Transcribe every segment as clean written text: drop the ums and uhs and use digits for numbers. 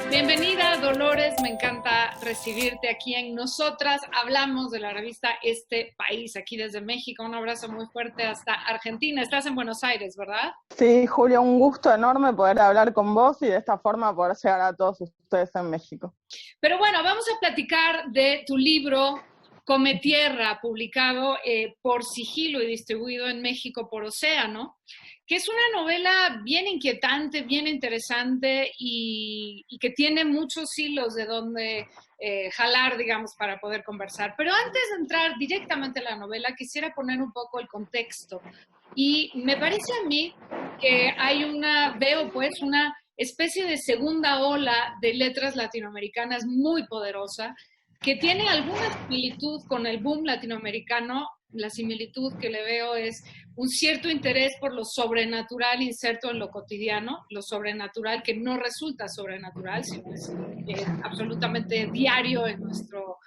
Bienvenida, Dolores, me encanta recibirte aquí en Nosotras. Hablamos de la revista Este País, aquí desde México. Un abrazo muy fuerte hasta Argentina. Estás en Buenos Aires, ¿verdad? Sí, Julia, un gusto enorme poder hablar con vos y de esta forma poder llegar a todos ustedes en México. Pero bueno, vamos a platicar de tu libro Come Tierra, publicado por Sigilo y distribuido en México por Océano, que es una novela bien inquietante, bien interesante y que tiene muchos hilos de donde jalar, digamos, para poder conversar. Pero antes de entrar directamente a la novela, quisiera poner un poco el contexto. Y me parece a mí que veo pues una especie de segunda ola de letras latinoamericanas muy poderosa, que tiene alguna similitud con el boom latinoamericano. La similitud que le veo es un cierto interés por lo sobrenatural inserto en lo cotidiano, lo sobrenatural que no resulta sobrenatural, sino es absolutamente diario en nuestro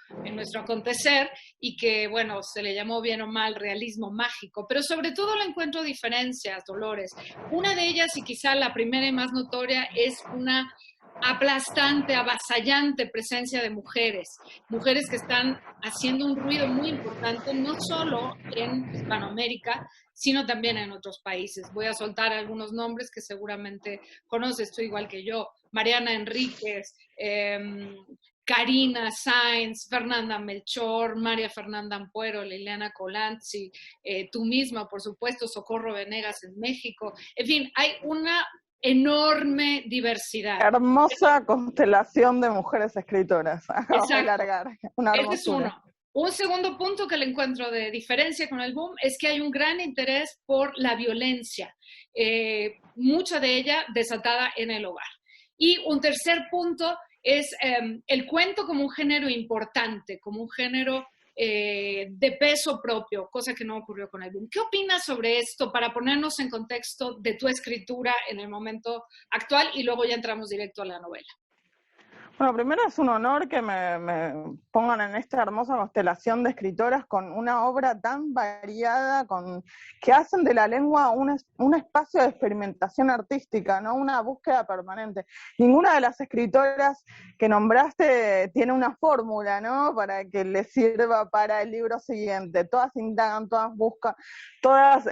acontecer y que, bueno, se le llamó bien o mal realismo mágico, pero sobre todo le encuentro diferencias, Dolores. Una de ellas, y quizá la primera y más notoria, es una aplastante, avasallante presencia de mujeres que están haciendo un ruido muy importante, no solo en Hispanoamérica, sino también en otros países. Voy a soltar algunos nombres que seguramente conoces tú igual que yo: Mariana Enríquez, Karina Sáenz, Fernanda Melchor, María Fernanda Ampuero, Liliana Colanzi, tú misma, por supuesto, Socorro Venegas en México. En fin, hay una enorme diversidad. Hermosa constelación de mujeres escritoras. Acabas de Exacto. largar. Una hermosura. Ese es uno. Un segundo punto que le encuentro de diferencia con el boom es que hay un gran interés por la violencia, mucha de ella desatada en el hogar. Y un tercer punto es el cuento como un género importante, como un género de peso propio, cosa que no ocurrió con el boom. ¿Qué opinas sobre esto para ponernos en contexto de tu escritura en el momento actual y luego ya entramos directo a la novela? Bueno, primero es un honor que me pongan en esta hermosa constelación de escritoras con una obra tan variada, que hacen de la lengua un espacio de experimentación artística, ¿no? Una búsqueda permanente. Ninguna de las escritoras que nombraste tiene una fórmula, ¿no? Para que les sirva para el libro siguiente. Todas indagan, todas buscan, todas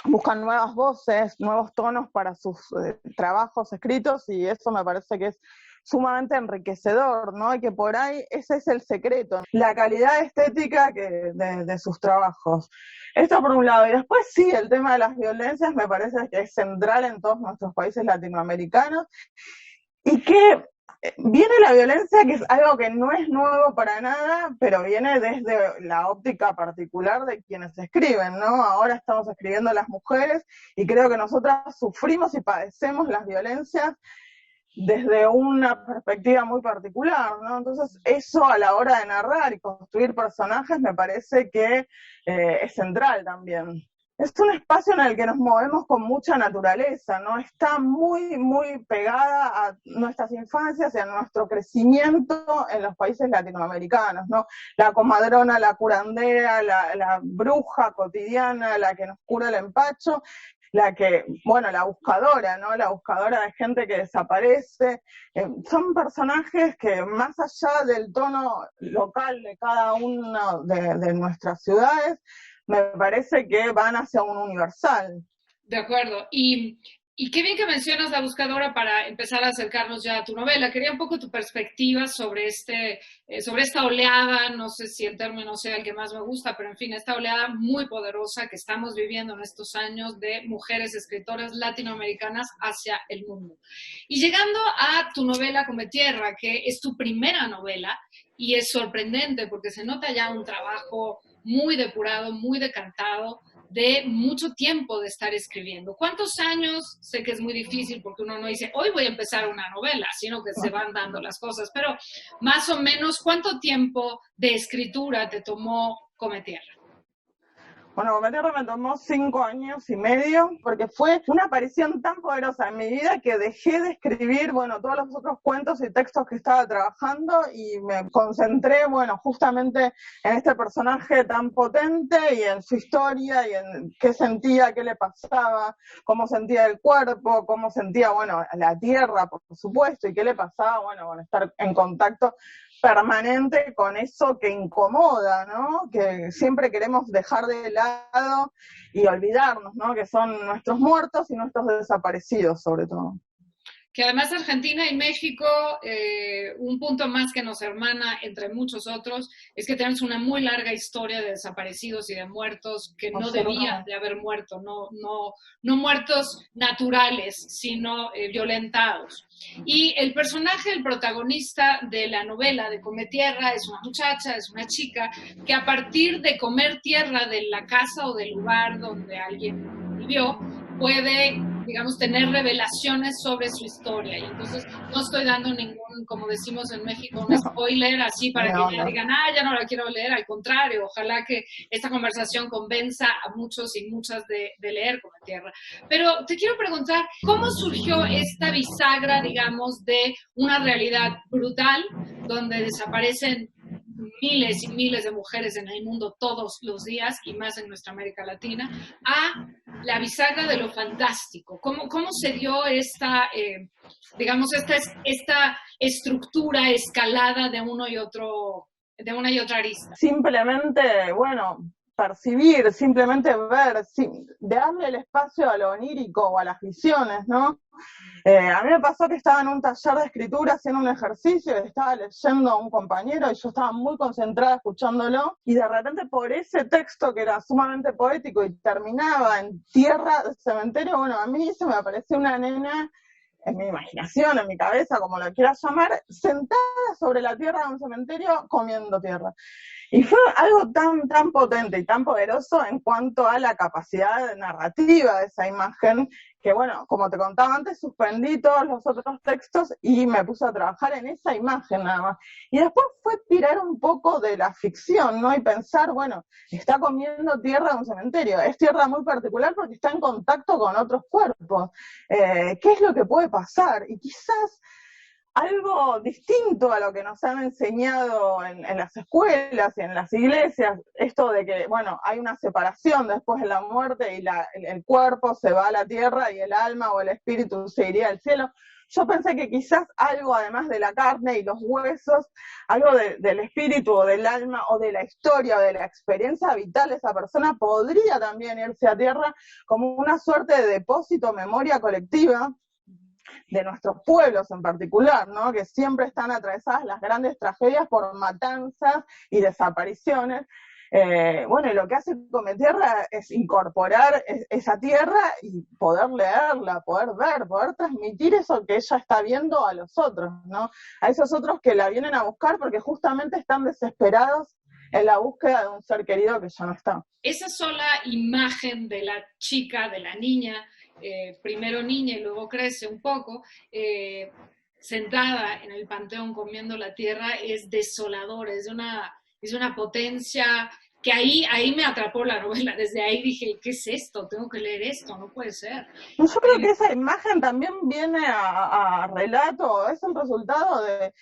buscan nuevas voces, nuevos tonos para sus trabajos escritos, y eso me parece que es sumamente enriquecedor, ¿no? Y que por ahí ese es el secreto, la calidad estética de sus trabajos. Esto por un lado. Y después sí, el tema de las violencias me parece que es central en todos nuestros países latinoamericanos, y que viene la violencia, que es algo que no es nuevo para nada, pero viene desde la óptica particular de quienes escriben, ¿no? Ahora estamos escribiendo las mujeres, y creo que nosotras sufrimos y padecemos las violencias desde una perspectiva muy particular, ¿no? Entonces eso a la hora de narrar y construir personajes me parece que es central también. Es un espacio en el que nos movemos con mucha naturaleza, ¿no? Está muy, muy pegada a nuestras infancias y a nuestro crecimiento en los países latinoamericanos, ¿no? La comadrona, la curandera, la bruja cotidiana, la que nos cura el empacho, la buscadora, ¿no? La buscadora de gente que desaparece. Son personajes que, más allá del tono local de cada una de nuestras ciudades, me parece que van hacia un universal. De acuerdo. Y qué bien que mencionas La Buscadora para empezar a acercarnos ya a tu novela. Quería un poco tu perspectiva sobre esta oleada, no sé si el término sea el que más me gusta, pero en fin, esta oleada muy poderosa que estamos viviendo en estos años de mujeres escritoras latinoamericanas hacia el mundo. Y llegando a tu novela Come Tierra, que es tu primera novela, y es sorprendente porque se nota ya un trabajo muy depurado, muy decantado, de mucho tiempo de estar escribiendo. ¿Cuántos años? Sé que es muy difícil porque uno no dice, hoy voy a empezar una novela, sino que se van dando las cosas, pero más o menos, ¿cuánto tiempo de escritura te tomó Come Tierra? Bueno, Come Tierra me tomó 5 años y medio, porque fue una aparición tan poderosa en mi vida que dejé de escribir, bueno, todos los otros cuentos y textos que estaba trabajando y me concentré, bueno, justamente en este personaje tan potente y en su historia y en qué sentía, qué le pasaba, cómo sentía el cuerpo, cómo sentía, bueno, la tierra, por supuesto, y qué le pasaba, bueno, con estar en contacto permanente con eso que incomoda, ¿no? Que siempre queremos dejar de lado y olvidarnos, ¿no? Que son nuestros muertos y nuestros desaparecidos, sobre todo. Que además Argentina y México, un punto más que nos hermana entre muchos otros, es que tenemos una muy larga historia de desaparecidos y de muertos que no debía de haber muerto, no muertos naturales, sino violentados. Y el personaje, el protagonista de la novela de Come Tierra es una muchacha, es una chica, que a partir de comer tierra de la casa o del lugar donde alguien vivió, puede, digamos, tener revelaciones sobre su historia. Y entonces no estoy dando ningún, como decimos en México, un spoiler así para que ya digan, ya no la quiero leer. Al contrario, ojalá que esta conversación convenza a muchos y muchas de leer Come Tierra. Pero te quiero preguntar, ¿cómo surgió esta bisagra, digamos, de una realidad brutal donde desaparecen miles y miles de mujeres en el mundo todos los días y más en nuestra América Latina, a la bisagra de lo fantástico? ¿Cómo se dio esta, digamos, esta estructura escalada de una y otra arista? Simplemente, bueno, percibir, simplemente ver, darle el espacio a lo onírico o a las visiones, ¿no? A mí me pasó que estaba en un taller de escritura haciendo un ejercicio y estaba leyendo a un compañero y yo estaba muy concentrada escuchándolo y de repente por ese texto que era sumamente poético y terminaba en tierra de cementerio, bueno, a mí se me apareció una nena en mi imaginación, en mi cabeza, como lo quieras llamar, sentada sobre la tierra de un cementerio comiendo tierra. Y fue algo tan potente y tan poderoso en cuanto a la capacidad narrativa de esa imagen, que bueno, como te contaba antes, suspendí todos los otros textos y me puse a trabajar en esa imagen nada más. Y después fue tirar un poco de la ficción, ¿no? Y pensar, bueno, está comiendo tierra de un cementerio. Es tierra muy particular porque está en contacto con otros cuerpos. ¿Qué es lo que puede pasar? Y quizás algo distinto a lo que nos han enseñado en las escuelas y en las iglesias, esto de que, bueno, hay una separación después de la muerte y el cuerpo se va a la tierra y el alma o el espíritu se iría al cielo. Yo pensé que quizás algo además de la carne y los huesos, algo del espíritu o del alma o de la historia o de la experiencia vital de esa persona podría también irse a tierra como una suerte de depósito, memoria colectiva de nuestros pueblos en particular, ¿no? Que siempre están atravesadas las grandes tragedias por matanzas y desapariciones. Bueno, y lo que hace Come Tierra es incorporar esa tierra y poder leerla, poder ver, poder transmitir eso que ella está viendo a los otros, ¿no? A esos otros que la vienen a buscar porque justamente están desesperados en la búsqueda de un ser querido que ya no está. Esa sola imagen de la chica, de la niña, primero niña y luego crece un poco, sentada en el panteón comiendo la tierra, es desolador, es de una potencia que ahí me atrapó la novela. Desde ahí dije, ¿qué es esto? Tengo que leer esto, no puede ser. Yo creo que esa imagen también viene a relato, es el resultado de,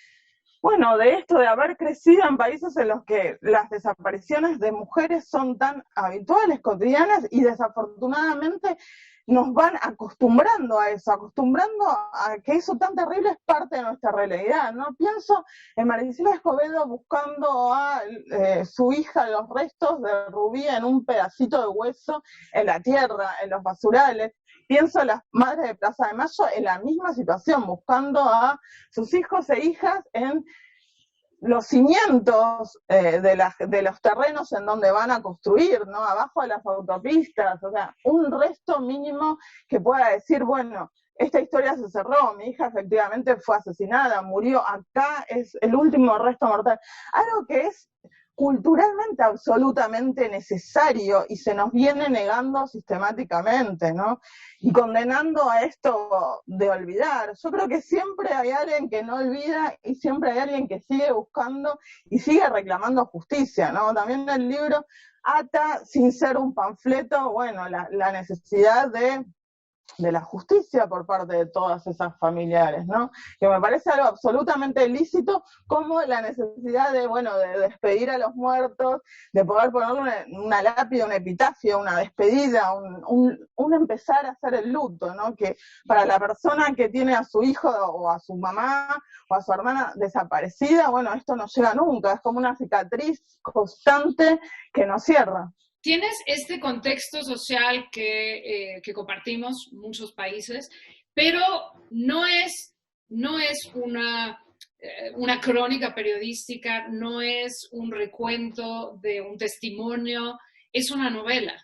bueno, de esto, de haber crecido en países en los que las desapariciones de mujeres son tan habituales, cotidianas, y desafortunadamente nos van acostumbrando a eso, acostumbrando a que eso tan terrible es parte de nuestra realidad, ¿no? Pienso en Maricela Escobedo buscando a su hija, los restos de Rubí en un pedacito de hueso en la tierra, en los basurales. Pienso en las madres de Plaza de Mayo en la misma situación, buscando a sus hijos e hijas en los cimientos de los terrenos en donde van a construir, ¿no? Abajo de las autopistas, o sea, un resto mínimo que pueda decir, bueno, esta historia se cerró, mi hija efectivamente fue asesinada, murió, acá es el último resto mortal. Algo que es culturalmente absolutamente necesario y se nos viene negando sistemáticamente, ¿no? Y condenando a esto de olvidar. Yo creo que siempre hay alguien que no olvida y siempre hay alguien que sigue buscando y sigue reclamando justicia, ¿no? También el libro ata, sin ser un panfleto, bueno, la necesidad de la justicia por parte de todas esas familiares, ¿no? Que me parece algo absolutamente ilícito, como la necesidad de, bueno, de despedir a los muertos, de poder ponerle una lápida, un epitafio, una despedida, un empezar a hacer el luto, ¿no? Que para la persona que tiene a su hijo o a su mamá o a su hermana desaparecida, bueno, esto no llega nunca, es como una cicatriz constante que no cierra. Tienes este contexto social que compartimos muchos países, pero no es una crónica periodística, no es un recuento de un testimonio, es una novela.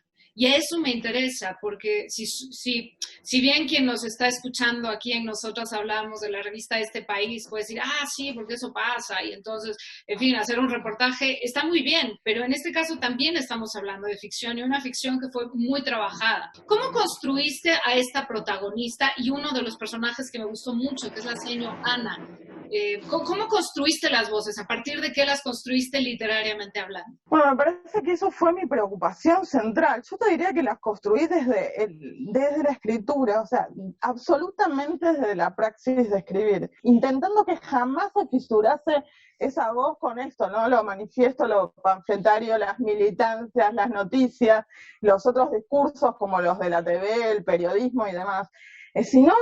Y a eso me interesa, porque si bien quien nos está escuchando aquí en Nosotras Hablamos de la revista Este País puede decir, sí, porque eso pasa, y entonces, en fin, hacer un reportaje está muy bien, pero en este caso también estamos hablando de ficción, y una ficción que fue muy trabajada. ¿Cómo construiste a esta protagonista y uno de los personajes que me gustó mucho, que es la señora Ana? ¿Cómo construiste las voces? ¿A partir de qué las construiste literariamente hablando? Bueno, me parece que eso fue mi preocupación central. Yo te diría que las construí desde la escritura, o sea, absolutamente desde la praxis de escribir, intentando que jamás se fisurase esa voz con esto, ¿no? Lo manifiesto, lo panfletario, las militancias, las noticias, los otros discursos como los de la TV, el periodismo y demás, sino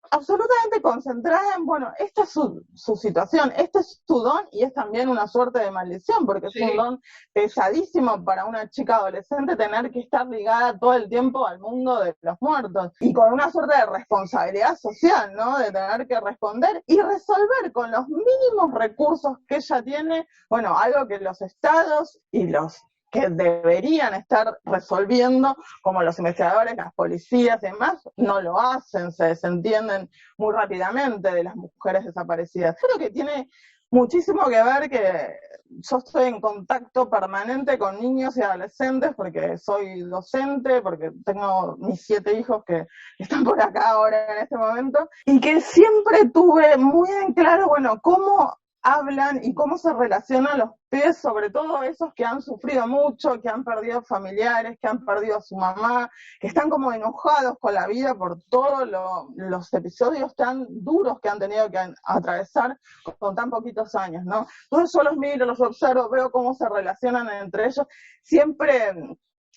absolutamente concentrada en, bueno, esta es su situación, este es su don y es también una suerte de maldición, porque Sí. Es un don pesadísimo para una chica adolescente tener que estar ligada todo el tiempo al mundo de los muertos y con una suerte de responsabilidad social, ¿no? De tener que responder y resolver con los mínimos recursos que ella tiene, bueno, algo que los estados y los que deberían estar resolviendo, como los investigadores, las policías y demás, no lo hacen, se desentienden muy rápidamente de las mujeres desaparecidas. Creo que tiene muchísimo que ver que yo estoy en contacto permanente con niños y adolescentes porque soy docente, porque tengo mis 7 hijos que están por acá ahora en este momento, y que siempre tuve muy en claro, bueno, cómo hablan y cómo se relacionan los pibes, sobre todo esos que han sufrido mucho, que han perdido familiares, que han perdido a su mamá, que están como enojados con la vida por todos los episodios tan duros que han tenido que atravesar con tan poquitos años, ¿no? Entonces yo los miro, los observo, veo cómo se relacionan entre ellos, siempre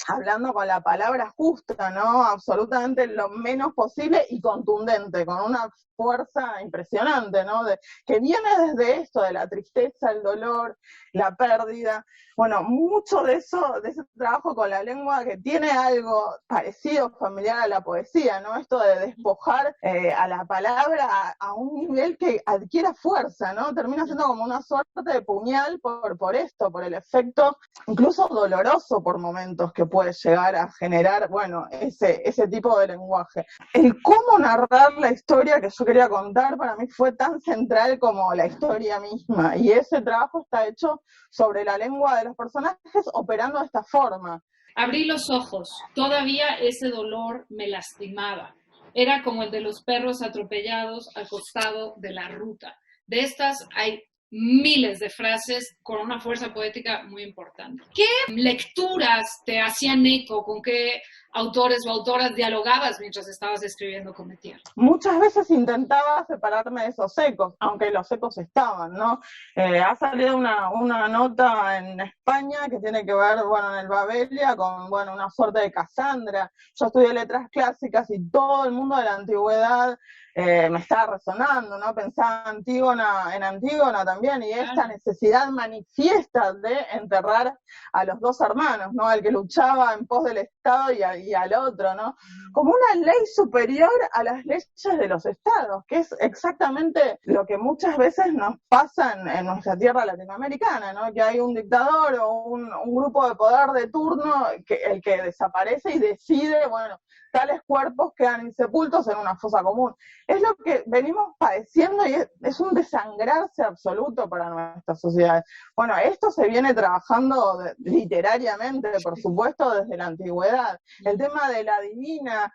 hablando con la palabra justa, ¿no? Absolutamente lo menos posible y contundente, con una fuerza impresionante, ¿no? Que viene desde esto, de la tristeza, el dolor, la pérdida. Bueno, mucho de eso, de ese trabajo con la lengua que tiene algo parecido, familiar a la poesía, ¿no? Esto de despojar a la palabra a un nivel que adquiera fuerza, ¿no? Termina siendo como una suerte de puñal por esto, por el efecto incluso doloroso por momentos que puede llegar a generar, bueno, ese tipo de lenguaje. El cómo narrar la historia que yo quería contar para mí fue tan central como la historia misma, y ese trabajo está hecho sobre la lengua de los personajes operando de esta forma. Abrí los ojos, todavía ese dolor me lastimaba. Era como el de los perros atropellados al costado de la ruta. De estas hay miles de frases con una fuerza poética muy importante. ¿Qué lecturas te hacían eco? ¿Con qué autores o autoras dialogabas mientras estabas escribiendo Come Tierra? Muchas veces intentaba separarme de esos ecos, aunque los ecos estaban, ¿no? Ha salido una nota en España que tiene que ver, bueno, en el Babelia con, bueno, una suerte de Casandra. Yo estudié letras clásicas y todo el mundo de la antigüedad me estaba resonando, ¿no? Pensaba en Antígona también, y esta necesidad manifiesta de enterrar a los dos hermanos, ¿no? Al que luchaba en pos del Estado y al otro, ¿no? Como una ley superior a las leyes de los estados, que es exactamente lo que muchas veces nos pasa en nuestra tierra latinoamericana, ¿no? Que hay un dictador o un grupo de poder de turno, el que desaparece y decide, bueno, tales cuerpos quedan insepultos en una fosa común. Es lo que venimos padeciendo y es un desangrarse absoluto para nuestra sociedad. Bueno, esto se viene trabajando literariamente, por supuesto, desde la antigüedad. El tema de la divina,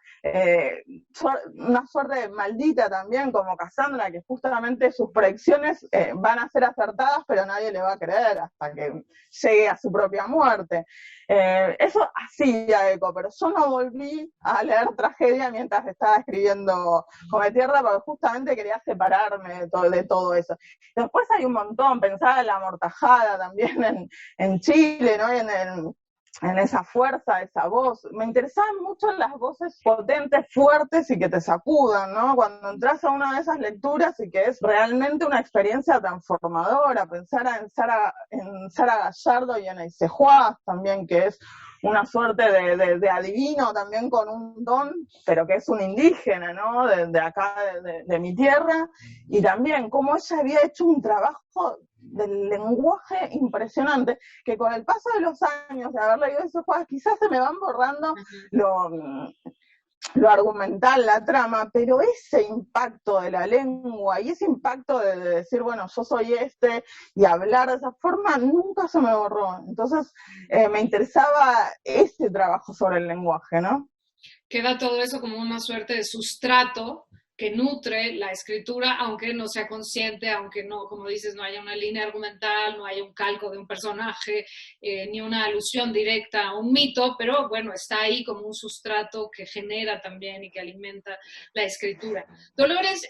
una suerte maldita también, como Cassandra, que justamente sus predicciones van a ser acertadas, pero nadie le va a creer hasta que llegue a su propia muerte. Eso hacía eco, pero yo no volví a leer tragedia mientras estaba escribiendo Come Tierra, porque justamente quería separarme de todo eso. Después hay un montón, pensaba en la amortajada también en Chile, ¿no? En esa fuerza, esa voz. Me interesaban mucho las voces potentes, fuertes y que te sacudan, ¿no? Cuando entras a una de esas lecturas y que es realmente una experiencia transformadora, pensar en Sara Gallardo y en Eisejuaz también, que es una suerte de adivino también con un don, pero que es un indígena, ¿no? De acá, de mi tierra, y también cómo ella había hecho un trabajo del lenguaje impresionante, que con el paso de los años de haber leído esos juegos, quizás se me van borrando lo argumental, la trama, pero ese impacto de la lengua y ese impacto de decir, bueno, yo soy y hablar de esa forma, nunca se me borró. Entonces, me interesaba ese trabajo sobre el lenguaje, ¿no? Queda todo eso como una suerte de sustrato que nutre la escritura, aunque no sea consciente, aunque no, como dices, no haya una línea argumental, no haya un calco de un personaje, ni una alusión directa a un mito, pero bueno, está ahí como un sustrato que genera también y que alimenta la escritura. Dolores,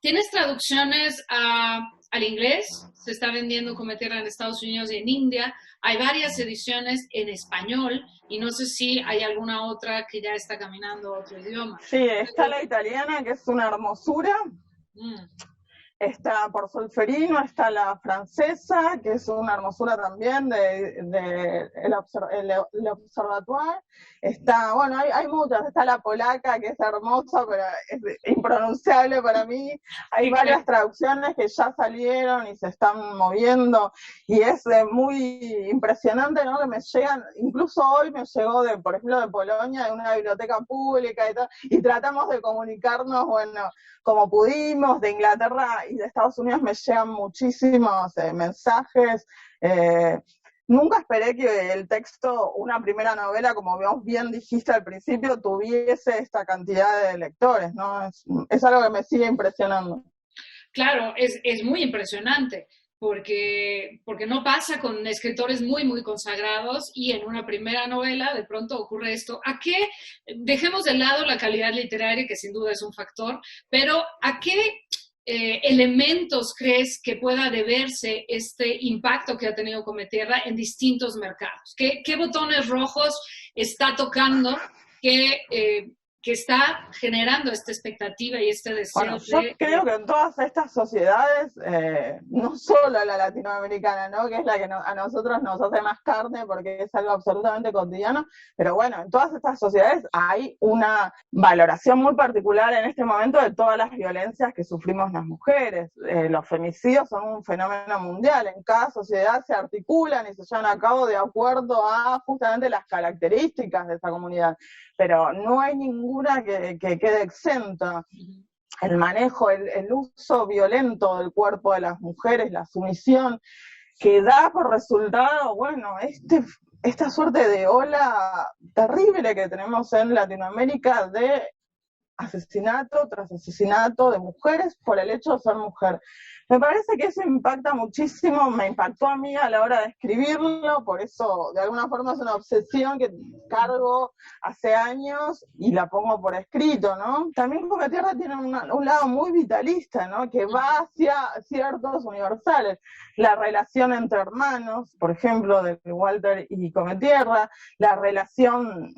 ¿tienes traducciones al inglés? Se está vendiendo Come Tierra en Estados Unidos y en India. Hay varias ediciones en español y no sé si hay alguna otra que ya está caminando a otro idioma. Sí, está la italiana, que es una hermosura. Está por Solferino, está la francesa, que es una hermosura también, el Observatoire. Está, bueno, hay muchas, está la polaca, que es hermosa, pero es impronunciable para mí. Hay varias traducciones que ya salieron y se están moviendo, y es muy impresionante, ¿no? Que me llegan, incluso hoy me llegó, por ejemplo, de Polonia, de una biblioteca pública y todo, y tratamos de comunicarnos, bueno, como pudimos. De Inglaterra y de Estados Unidos me llegan muchísimos mensajes. Nunca esperé que el texto, una primera novela, como bien dijiste al principio, tuviese esta cantidad de lectores, ¿no? Es algo que me sigue impresionando. Claro, es muy impresionante. Porque no pasa con escritores muy, muy consagrados y en una primera novela de pronto ocurre esto. ¿A qué, dejemos de lado la calidad literaria, que sin duda es un factor, pero a qué elementos crees que pueda deberse este impacto que ha tenido Come Tierra en distintos mercados? ¿Qué botones rojos está tocando que está generando esta expectativa y este deseo? Bueno, yo creo que en todas estas sociedades, no solo la latinoamericana, ¿no? Que es la que a nosotros nos hace más carne porque es algo absolutamente cotidiano, pero bueno, en todas estas sociedades hay una valoración muy particular en este momento de todas las violencias que sufrimos las mujeres. Los femicidios son un fenómeno mundial, en cada sociedad se articulan y se llevan a cabo de acuerdo a justamente las características de esa comunidad, pero no hay ninguna que quede exenta. El manejo, el uso violento del cuerpo de las mujeres, la sumisión, que da por resultado, bueno, esta suerte de ola terrible que tenemos en Latinoamérica de asesinato tras asesinato de mujeres por el hecho de ser mujer. Me parece que eso impacta muchísimo, me impactó a mí a la hora de escribirlo, por eso de alguna forma es una obsesión que cargo hace años y la pongo por escrito, ¿no? También Come Tierra tiene un lado muy vitalista, ¿no? Que va hacia ciertos universales. La relación entre hermanos, por ejemplo, de Walter y Come Tierra, la relación,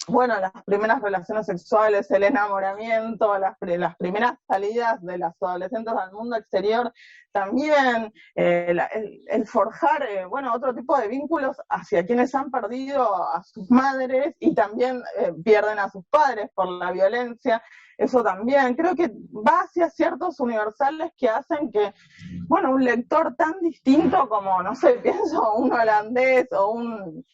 bueno, las primeras relaciones sexuales, el enamoramiento, las primeras salidas de las adolescentes al mundo exterior, también el forjar, bueno, otro tipo de vínculos hacia quienes han perdido a sus madres y también pierden a sus padres por la violencia. Eso también, creo que va hacia ciertos universales que hacen que, bueno, un lector tan distinto como, no sé, pienso un holandés o un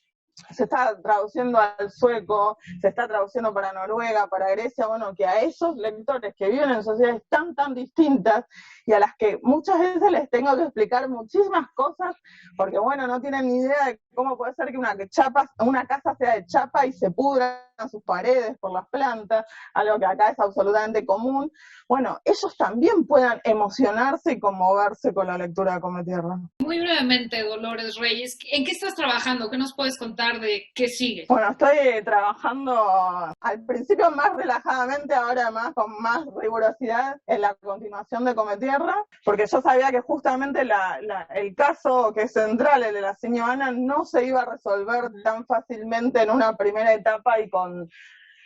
se está traduciendo al sueco, se está traduciendo para Noruega, para Grecia, bueno, que a esos lectores que viven en sociedades tan distintas y a las que muchas veces les tengo que explicar muchísimas cosas, porque bueno, no tienen ni idea de cómo puede ser que una casa sea de chapa y se pudran sus paredes por las plantas, algo que acá es absolutamente común. Bueno, ellos también puedan emocionarse y conmoverse con la lectura de Cometierra. Muy brevemente, Dolores Reyes, ¿en qué estás trabajando? ¿Qué nos puedes contar de qué sigue? Bueno, estoy trabajando al principio más relajadamente, ahora más con más rigurosidad en la continuación de Cometierra, porque yo sabía que justamente el caso que es central, el de la señora Ana, no se iba a resolver tan fácilmente en una primera etapa y con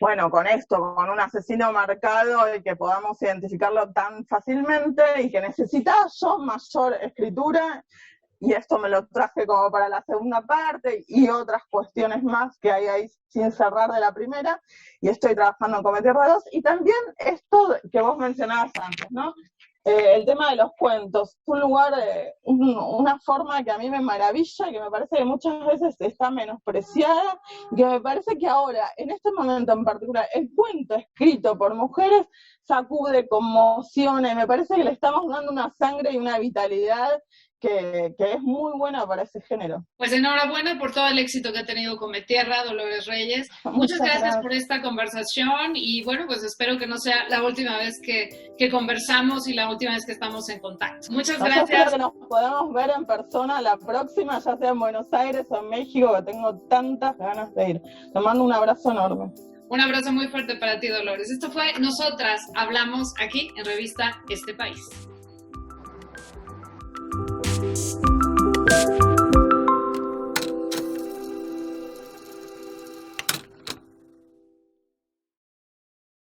un asesino marcado y que podamos identificarlo tan fácilmente, y que necesitaba yo mayor escritura, y esto me lo traje como para la segunda parte y otras cuestiones más que hay ahí sin cerrar de la primera, y estoy trabajando en Cometierra 2, y también esto que vos mencionabas antes, ¿no? El tema de los cuentos, un lugar, una forma que a mí me maravilla, que me parece que muchas veces está menospreciada, y que me parece que ahora, en este momento en particular, el cuento escrito por mujeres sacude, conmociona, y me parece que le estamos dando una sangre y una vitalidad que es muy buena para ese género. Pues enhorabuena por todo el éxito que ha tenido Cometierra, Dolores Reyes. Muchas gracias por esta conversación, y bueno, pues espero que no sea la última vez que conversamos y la última vez que estamos en contacto. Muchas gracias. Espero que nos podamos ver en persona la próxima, ya sea en Buenos Aires o en México, que tengo tantas ganas de ir. Te mando un abrazo enorme. Un abrazo muy fuerte para ti, Dolores. Esto fue Nosotras Hablamos aquí en Revista Este País.